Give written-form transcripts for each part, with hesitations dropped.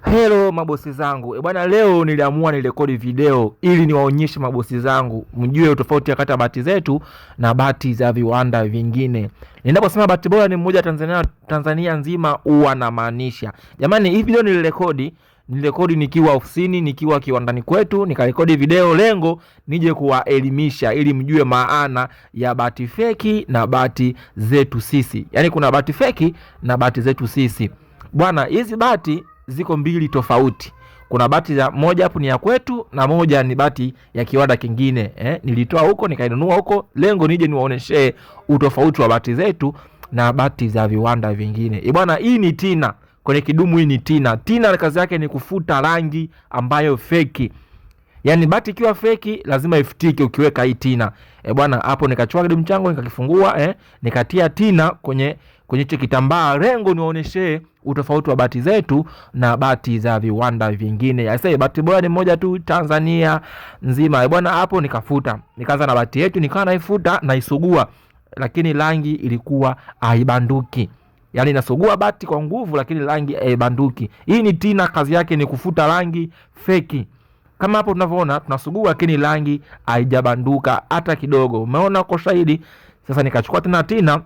Hello mabosi zangu. Bwana, leo niliamua nirekodi video ili niwaonyeshe mabosi zangu mjue tofauti kati ya bati zetu na bati za viwanda vingine. Ninaposema bati bora ni mmoja Tanzania nzima, huwa na maanisha. Jamani, hii video nilirekodi nikiwa ofisini, nikiwa kiwandani kwetu, nikarekodi video, lengo nije kuwaelimisha ili mjue maana ya bati feki na bati zetu sisi. Yaani kuna bati feki na bati zetu sisi. Bwana, hizi bati ziko mbili tofauti. Kuna bati ya moja hapo ni ya kwetu na moja ni bati ya kiwanda kingine. Nilitoa huko nikainunua huko, lengo nije niwaoneshe utofauti wa bati zetu na bati za viwanda vingine. Bwana, hii ni tina kwenye kidumu. Hii ni tina. Tina kazi yake ni kufuta rangi ambayo feki. Yaani bati ikiwa feki lazima ifutike ukiweka hii tina. Bwana, hapo nikachukua kidumu changu nikakifungua, nikatia tina kwenye hicho kitambaa, lengo niwaoneshe utofauti wa bati zetu na bati za viwanda vingine. Sasa bati bora ni moja tu Tanzania nzima. Bwana, hapo nikafuta. Nikaanza na bati yetu, nikawa naifuta na isugua, lakini rangi ilikuwa haibanduki. Yaani nasugua bati kwa nguvu lakini rangi haibanduki. Hii ni tina, kazi yake ni kufuta rangi feki. Kama hapo tunavyoona tunasugua lakini rangi haijabanduka hata kidogo. Umeona kwa shahidi? Sasa nikachukua tena tina,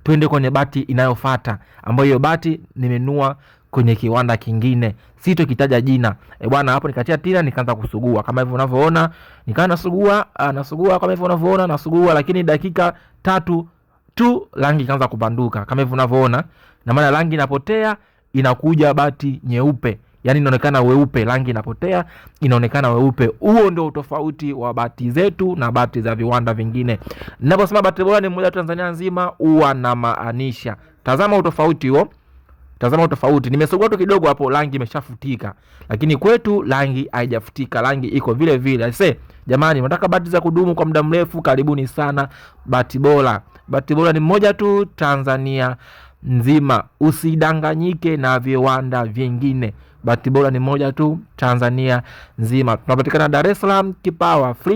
twende kwenye bati inayofuata, ambayo hiyo bati nimenunua kwenye kiwanda kingine. Sitokitaja jina. Bwana, hapo nikatia tina nikaanza kusugua kama hivyo unavyoona. Nikaanza nasugua kama hivyo unavyoona, nasugua lakini dakika 3 tu rangi ikaanza kubanduka kama hivyo unavyoona. Na maana rangi inapotea inakuja bati nyeupe. Yaani inaonekana weupe, rangi inapotea inaonekana weupe. Huo ndio utofauti wa bati zetu na bati za viwanda vingine. Ninaposema bati bora ni mmoja Tanzania nzima, huwa na maanisha. Tazama utofauti huo. Tazama utofauti. Nimesugua tu kidogo hapo rangi imeshafutika. Lakini kwetu rangi haijafutika, rangi iko vile vile. Jamani, nataka bati za kudumu kwa muda mrefu, karibuni sana bati bora. Bati bora ni mmoja tu Tanzania nzima. Usidanganyike na viwanda vingine. Bati bora ni moja tu Tanzania nzima. Tunapatikana Dar es Salaam, Kipawa.